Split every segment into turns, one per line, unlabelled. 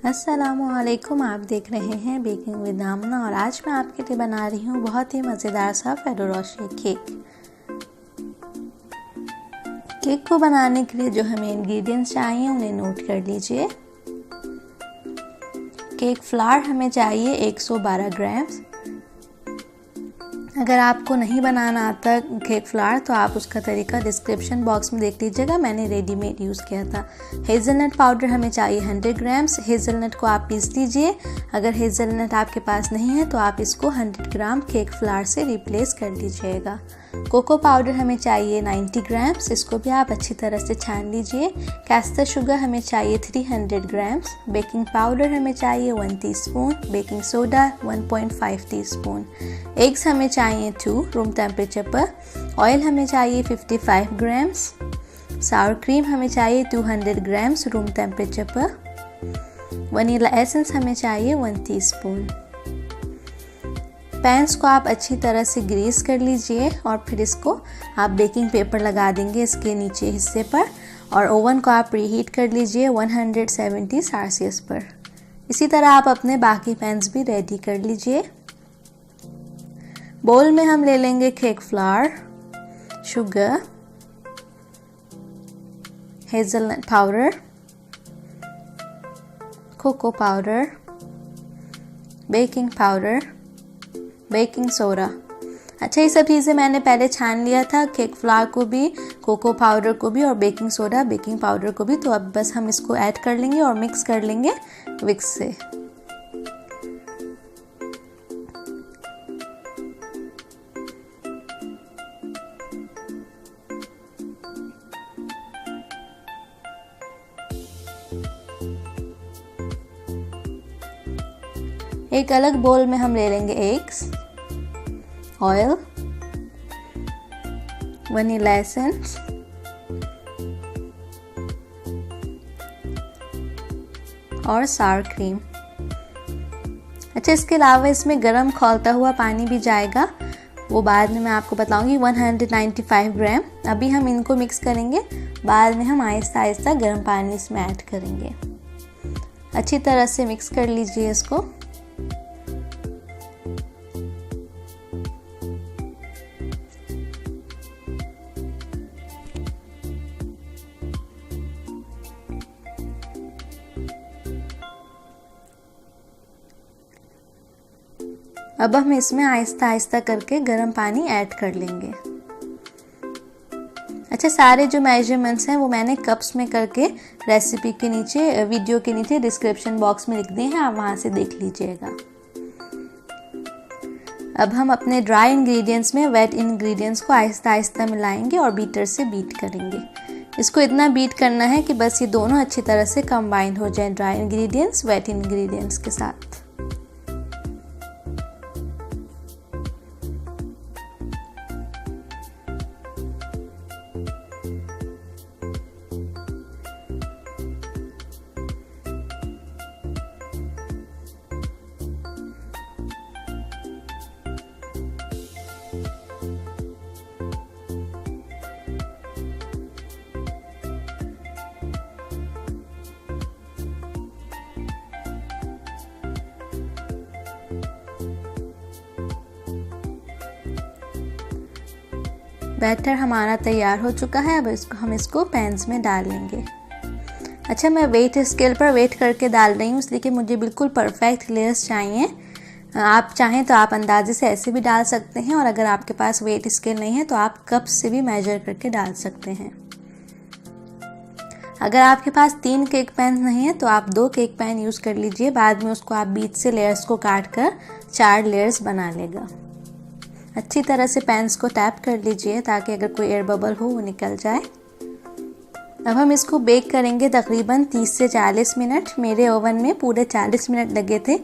अस्सलामुअलैकुम। आप देख रहे हैं बेकिंग विद आमना और आज मैं आपके लिए बना रही हूँ बहुत ही मज़ेदार सा फेरो रोशर केक। केक को बनाने के लिए जो हमें इंग्रेडिएंट्स चाहिए उन्हें नोट कर लीजिए। केक फ्लावर हमें चाहिए 112 ग्राम्स। अगर आपको नहीं बनाना आता केक फ्लावर तो आप उसका तरीका डिस्क्रिप्शन बॉक्स में देख लीजिएगा, मैंने रेडीमेड यूज़ किया था। हेज़लनट पाउडर हमें चाहिए 100 ग्राम्स। हेज़लनट को आप पीस लीजिए। अगर हेज़लनट आपके पास नहीं है तो आप इसको 100 ग्राम केक फ्लावर से रिप्लेस कर लीजिएगा। कोको पाउडर हमें चाहिए 90 ग्राम्स, इसको भी आप अच्छी तरह से छान लीजिए। कैस्टर शुगर हमें चाहिए 300 ग्राम्स। बेकिंग पाउडर हमें चाहिए 1 teaspoon. Baking soda 1.5 teaspoon. Eggs हमें चाहिए 2 रूम टेम्परेचर पर। ऑयल हमें चाहिए 55 ग्राम्स। सावर क्रीम हमें चाहिए 200 ग्राम्स रूम टेम्परेचर पर। वनीला एसेंस हमें चाहिए 1 टीस्पून। पैन्स को आप अच्छी तरह से ग्रीस कर लीजिए और फिर इसको आप बेकिंग पेपर लगा देंगे इसके नीचे हिस्से पर और ओवन को आप प्रीहीट कर लीजिए 170 सेल्सियस पर। इसी तरह आप अपने बाकी पैन्स भी रेडी कर लीजिए। बोल में हम ले लेंगे cake flour, sugar, hazelnut powder, cocoa powder, baking powder, baking soda. अच्छा, ये सब चीज़ें मैंने पहले छान लिया था, केक फ्लावर को भी, कोको पाउडर को भी और बेकिंग सोडा बेकिंग पाउडर को भी। तो अब बस हम इसको ऐड कर लेंगे और मिक्स कर लेंगे विक्स से। एक अलग बोल में हम ले लेंगे एग्स, ऑयल, वनीला एसेंस, और सावर क्रीम। अच्छा, इसके अलावा इसमें गरम खौलता हुआ पानी भी जाएगा, वो बाद में मैं आपको बताऊंगी। 195 ग्राम। अभी हम इनको मिक्स करेंगे, बाद में हम आहिस्ता आहिस्ता गर्म पानी इसमें ऐड करेंगे। अच्छी तरह से मिक्स कर लीजिए इसको। अब हम इसमें आहिस्ता आहिस्ता करके गर्म पानी ऐड कर लेंगे। अच्छा, सारे जो मेजरमेंट्स हैं वो मैंने कप्स में करके रेसिपी के नीचे, वीडियो के नीचे डिस्क्रिप्शन बॉक्स में लिख दिए हैं, आप वहाँ से देख लीजिएगा। अब हम अपने ड्राई इंग्रेडिएंट्स में वेट इंग्रेडिएंट्स को आहिस्ता आहिस्ता मिलाएंगे और बीटर से बीट करेंगे। इसको इतना बीट करना है कि बस ये दोनों अच्छी तरह से कंबाइन हो जाएं, ड्राई इंग्रेडिएंट्स वेट इंग्रेडिएंट्स के साथ। बैटर हमारा तैयार हो चुका है। अब हम इसको पैन्स में डाल लेंगे। अच्छा, मैं वेट स्केल पर वेट करके डाल रही हूँ इसलिए कि मुझे बिल्कुल परफेक्ट लेयर्स चाहिए। आप चाहें तो आप अंदाजे से ऐसे भी डाल सकते हैं और अगर आपके पास वेट स्केल नहीं है तो आप कप से भी मेजर करके डाल सकते हैं। अगर आपके पास 3 केक पैन नहीं है तो आप 2 केक पैन यूज़ कर लीजिए। बाद में उसको आप बीच से लेयर्स को काट कर 4 लेयर्स बना लेगा। अच्छी तरह से पैन्स को टैप कर लीजिए ताकि अगर कोई एयर बबल हो वो निकल जाए। अब हम इसको बेक करेंगे तकरीबन 30 से 40 मिनट। मेरे ओवन में पूरे 40 मिनट लगे थे।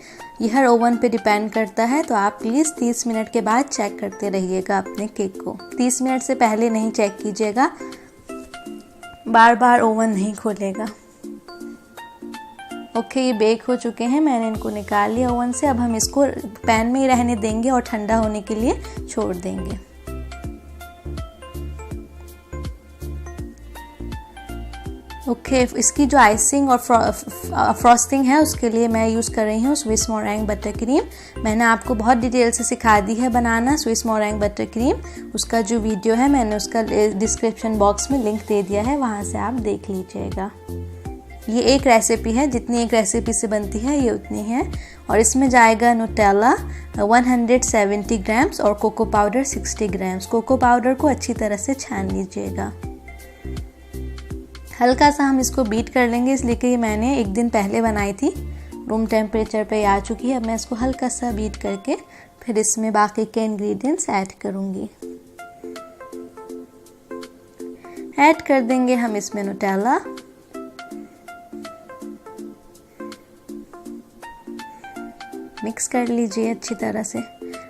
ये हर ओवन पे डिपेंड करता है, तो आप प्लीज़ 30 मिनट के बाद चेक करते रहिएगा अपने केक को। 30 मिनट से पहले नहीं चेक कीजिएगा, बार बार ओवन नहीं खोलेगा। ओके, ये बेक हो चुके हैं, मैंने इनको निकाल लिया ओवन से। अब हम इसको पैन में ही रहने देंगे और ठंडा होने के लिए छोड़ देंगे। ओके इसकी जो आइसिंग और फ्रॉस्टिंग है उसके लिए मैं यूज़ कर रही हूँ स्विस मोरैंग बटर क्रीम। मैंने आपको बहुत डिटेल से सिखा दी है बनाना स्विस मोरैंग बटर क्रीम। उसका जो वीडियो है मैंने उसका डिस्क्रिप्शन बॉक्स में लिंक दे दिया है, वहाँ से आप देख लीजिएगा। ये एक रेसिपी है, जितनी एक रेसिपी से बनती है ये उतनी है। और इसमें जाएगा नुटेला 170 ग्राम्स और cocoa powder 60 grams. Cocoa powder को अच्छी तरह से छान लीजिएगा। हल्का सा हम इसको बीट कर लेंगे, इसलिए कि मैंने एक दिन पहले बनाई थी, रूम टेम्परेचर पे आ चुकी है। अब मैं इसको हल्का सा बीट करके फिर इसमें बाकी के इंग्रेडिएंट्स ऐड करूँगी। ऐड कर देंगे हम इसमें नुटेला, मिक्स कर लीजिए अच्छी तरह से।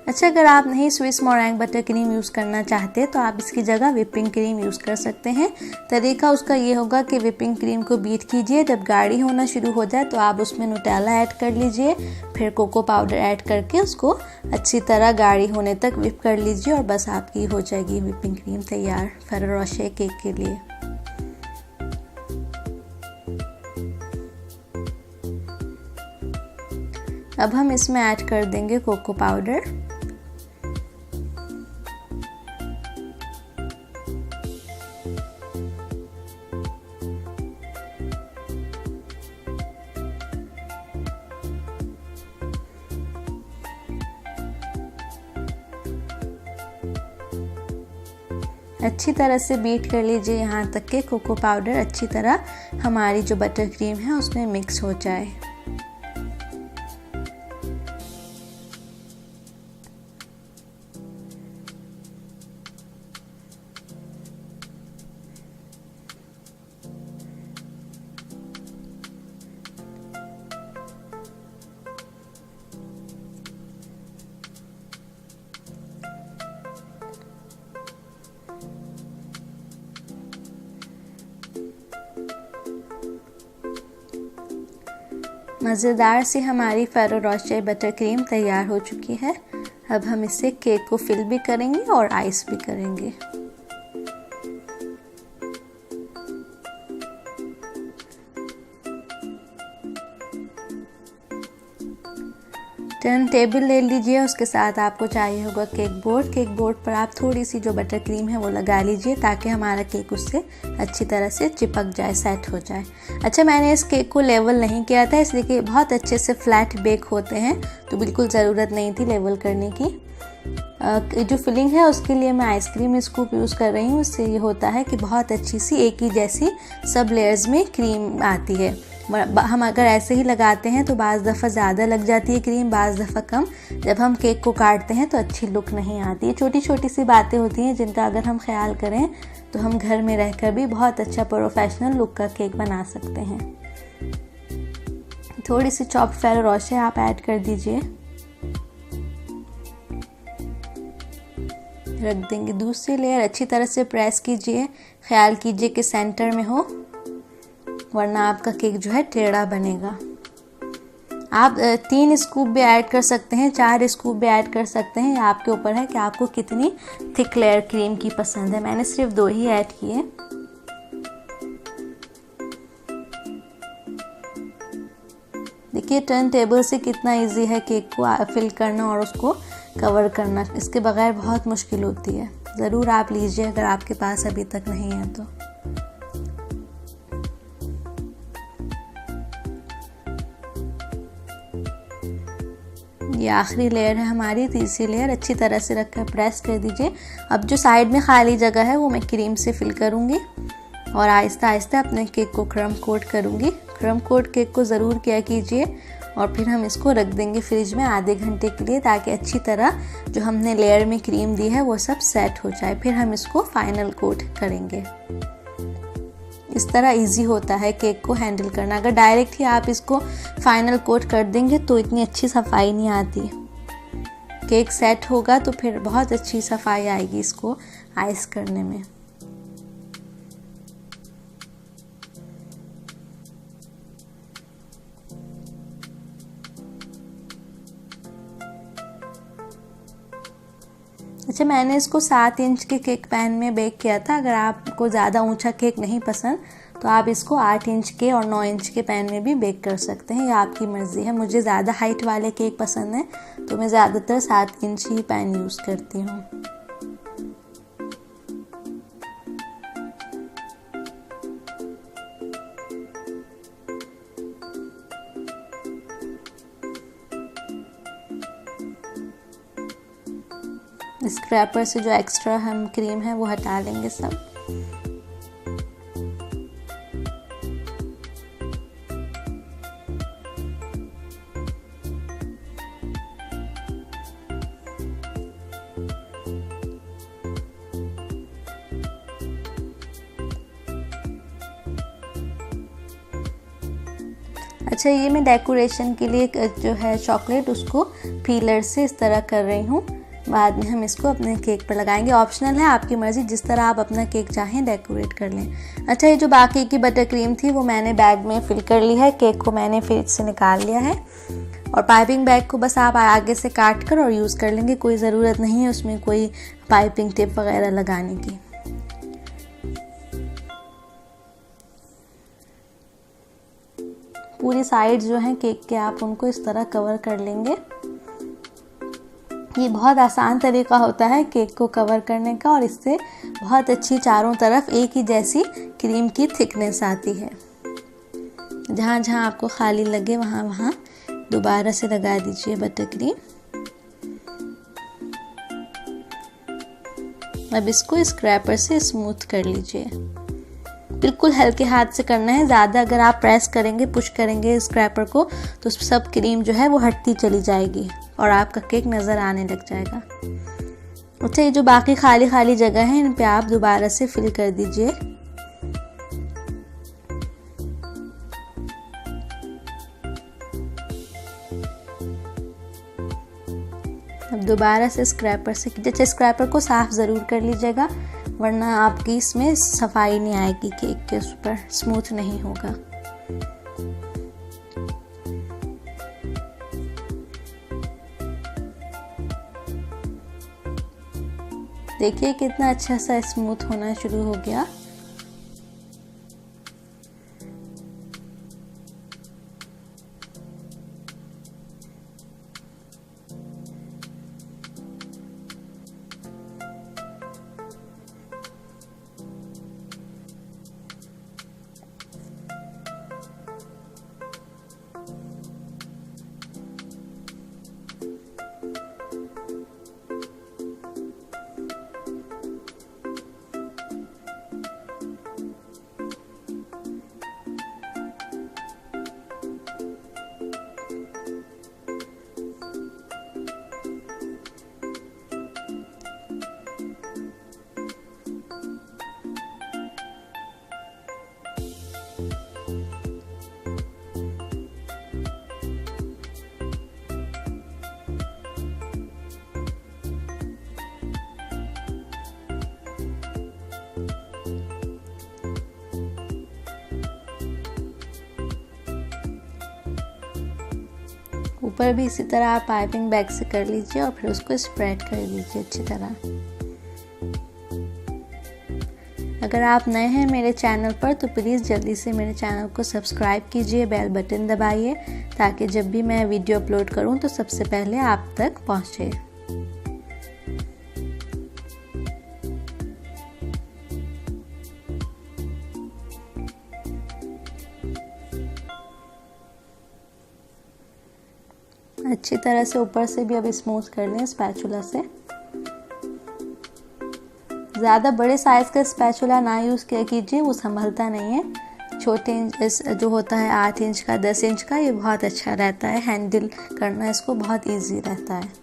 अच्छा, अगर आप नहीं स्विस मोरैंग बटर क्रीम यूज़ करना चाहते तो आप इसकी जगह व्हिपिंग क्रीम यूज़ कर सकते हैं। तरीका उसका ये होगा कि व्हिपिंग क्रीम को बीट कीजिए, जब गाढ़ी होना शुरू हो जाए तो आप उसमें नुटेला ऐड कर लीजिए, फिर कोको पाउडर ऐड करके उसको अच्छी तरह गाढ़ी होने तक व्हिप कर लीजिए और बस आपकी हो जाएगी व्हिपिंग क्रीम तैयार फेरो रोशे केक के लिए। अब हम इसमें ऐड कर देंगे कोको पाउडर। अच्छी तरह से बीट कर लीजिए यहाँ तक कि कोको पाउडर अच्छी तरह हमारी जो बटर क्रीम है उसमें मिक्स हो जाए। मज़ेदार सी हमारी फेरो रोशे बटर क्रीम तैयार हो चुकी है। अब हम इससे केक को फिल भी करेंगे और आइस भी करेंगे। टर्न टेबल ले लीजिए, उसके साथ आपको चाहिए होगा केक बोर्ड। केक बोर्ड पर आप थोड़ी सी जो बटर क्रीम है वो लगा लीजिए ताकि हमारा केक उससे अच्छी तरह से चिपक जाए, सेट हो जाए। अच्छा, मैंने इस केक को लेवल नहीं किया था, इसलिए कि बहुत अच्छे से फ्लैट बेक होते हैं तो बिल्कुल ज़रूरत नहीं थी लेवल करने की। जो फिलिंग है उसके लिए मैं आइसक्रीम स्कूप यूज़ कर रही हूँ। उससे ये होता है कि बहुत अच्छी सी एक ही जैसी सब लेयर्स में क्रीम आती है। हम अगर ऐसे ही लगाते हैं तो बाज़ दफ़ा ज़्यादा लग जाती है क्रीम, बाज़ दफ़ा कम। जब हम केक को काटते हैं तो अच्छी लुक नहीं आती है। छोटी छोटी सी बातें होती हैं जिनका अगर हम ख्याल करें तो हम घर में रहकर भी बहुत अच्छा प्रोफेशनल लुक का केक बना सकते हैं। थोड़ी सी चॉप्ड फेरो रोशे आप ऐड कर दीजिए, रख देंगे। दूसरी लेयर अच्छी तरह से प्रेस कीजिए, ख्याल कीजिए कि सेंटर में हो, वरना आपका केक जो है टेढ़ा बनेगा। आप 3 स्कूप भी ऐड कर सकते हैं, 4 स्कूप भी ऐड कर सकते हैं, आपके ऊपर है कि आपको कितनी थिक लेयर क्रीम की पसंद है। मैंने सिर्फ 2 ही ऐड किए। देखिए टर्न टेबल से कितना इजी है केक को फिल करना और उसको कवर करना, इसके बगैर बहुत मुश्किल होती है। ज़रूर आप लीजिए अगर आपके पास अभी तक नहीं है तो। ये आखिरी लेयर है हमारी, तीसरी लेयर अच्छी तरह से रखकर प्रेस कर दीजिए। अब जो साइड में खाली जगह है वो मैं क्रीम से फिल करूँगी और आहिस्ता आहिस्ता अपने केक को क्रम कोट करूँगी। क्रम कोट केक को ज़रूर किया कीजिए और फिर हम इसको रख देंगे फ्रिज में आधे घंटे के लिए, ताकि अच्छी तरह जो हमने लेयर में क्रीम दी है वो सब सेट हो जाए। फिर हम इसको फाइनल कोट करेंगे। इस तरह इजी होता है केक को हैंडल करना। अगर डायरेक्ट ही आप इसको फाइनल कोट कर देंगे तो इतनी अच्छी सफाई नहीं आती। केक सेट होगा तो फिर बहुत अच्छी सफाई आएगी इसको आइस करने में। अच्छा, मैंने इसको 7 इंच के केक पैन में बेक किया था। अगर आपको ज़्यादा ऊंचा केक नहीं पसंद तो आप इसको 8 इंच के और 9 इंच के पैन में भी बेक कर सकते हैं, ये आपकी मर्ज़ी है। मुझे ज़्यादा हाइट वाले केक पसंद है तो मैं ज़्यादातर 7 इंच ही पैन यूज़ करती हूँ। स्क्रैपर से जो एक्स्ट्रा हम क्रीम है वो हटा लेंगे सब। अच्छा, ये मैं डेकोरेशन के लिए जो है चॉकलेट उसको पीलर से इस तरह कर रही हूँ, बाद में हम इसको अपने केक पर लगाएंगे। ऑप्शनल है, आपकी मर्ज़ी, जिस तरह आप अपना केक चाहें डेकोरेट कर लें। अच्छा, ये जो बाकी की बटर क्रीम थी वो मैंने बैग में फिल कर ली है। केक को मैंने फ्रिज से निकाल लिया है और पाइपिंग बैग को बस आप आगे से काट कर और यूज़ कर लेंगे। कोई ज़रूरत नहीं है उसमें कोई पाइपिंग टिप वगैरह लगाने की। पूरी साइड जो है केक के आप उनको इस तरह कवर कर लेंगे। ये बहुत आसान तरीका होता है केक को कवर करने का और इससे बहुत अच्छी चारों तरफ एक ही जैसी क्रीम की थिकनेस आती है। जहाँ जहाँ आपको खाली लगे वहाँ वहाँ दोबारा से लगा दीजिए बटर क्रीम। अब इसको स्क्रैपर से स्मूथ कर लीजिए। बिल्कुल हल्के हाथ से करना है, ज़्यादा अगर आप प्रेस करेंगे, पुश करेंगे स्क्रैपर को तो सब क्रीम जो है वो हटती चली जाएगी और आपका केक नज़र आने लग जाएगा। अच्छा, ये जो बाकी खाली खाली जगह है इन पे आप दोबारा से फिल कर दीजिए। अब दोबारा से स्क्रैपर से, जैसे स्क्रैपर को साफ़ ज़रूर कर लीजिएगा वरना आपकी इसमें सफाई नहीं आएगी, केक के ऊपर स्मूथ नहीं होगा। देखिए कितना अच्छा सा स्मूथ होना शुरू हो गया। ऊपर भी इसी तरह आप पाइपिंग बैग से कर लीजिए और फिर उसको स्प्रेड कर दीजिए अच्छी तरह। अगर आप नए हैं मेरे चैनल पर तो प्लीज़ जल्दी से मेरे चैनल को सब्सक्राइब कीजिए, बेल बटन दबाइए ताकि जब भी मैं वीडियो अपलोड करूं तो सबसे पहले आप तक पहुंचे। अच्छी तरह से ऊपर से भी अब स्मूथ कर लें स्पैचुला से। ज़्यादा बड़े साइज़ का स्पैचुला ना यूज़ किया कीजिए, वो संभलता नहीं है। छोटे जो होता है 8 इंच का, 10 इंच का, ये बहुत अच्छा रहता है, हैंडल करना इसको बहुत इजी रहता है।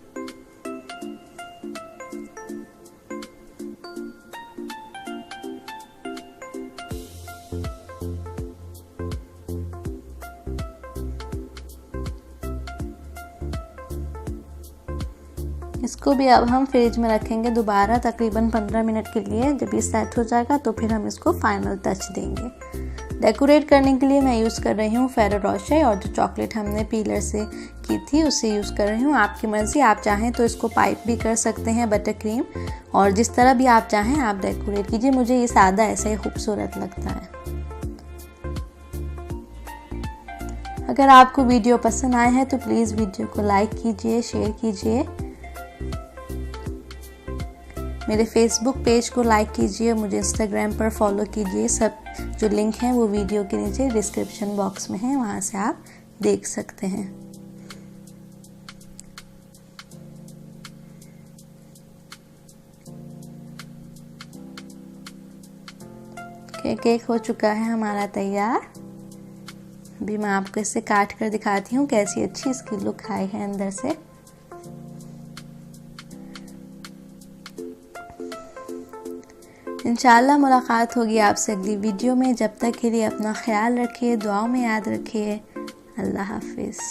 इसको भी अब हम फ्रिज में रखेंगे दोबारा तकरीबन 15 मिनट के लिए। जब ये सेट हो जाएगा तो फिर हम इसको फाइनल टच देंगे। डेकोरेट करने के लिए मैं यूज़ कर रही हूँ फेरो रोशर और जो चॉकलेट हमने पीलर से की थी उसे यूज़ कर रही हूँ। आपकी मर्ज़ी, आप चाहें तो इसको पाइप भी कर सकते हैं बटर क्रीम, और जिस तरह भी आप चाहें आप डेकोरेट कीजिए। मुझे ये सादा ऐसे ही खूबसूरत लगता है। अगर आपको वीडियो पसंद आए हैं तो प्लीज़ वीडियो को लाइक कीजिए, शेयर कीजिए, मेरे फेसबुक पेज को लाइक कीजिए, मुझे इंस्टाग्राम पर फॉलो कीजिए। सब जो लिंक हैं वो वीडियो के नीचे डिस्क्रिप्शन बॉक्स में है, वहाँ से आप देख सकते हैं। केक हो चुका है हमारा तैयार। अभी मैं आपको इसे काट कर दिखाती हूँ कैसी अच्छी इसकी लुक आई है अंदर से। इंशाल्लाह मुलाकात होगी आपसे अगली वीडियो में। जब तक के लिए अपना ख्याल रखिए, दुआओं में याद रखिए। अल्लाह हाफिज़।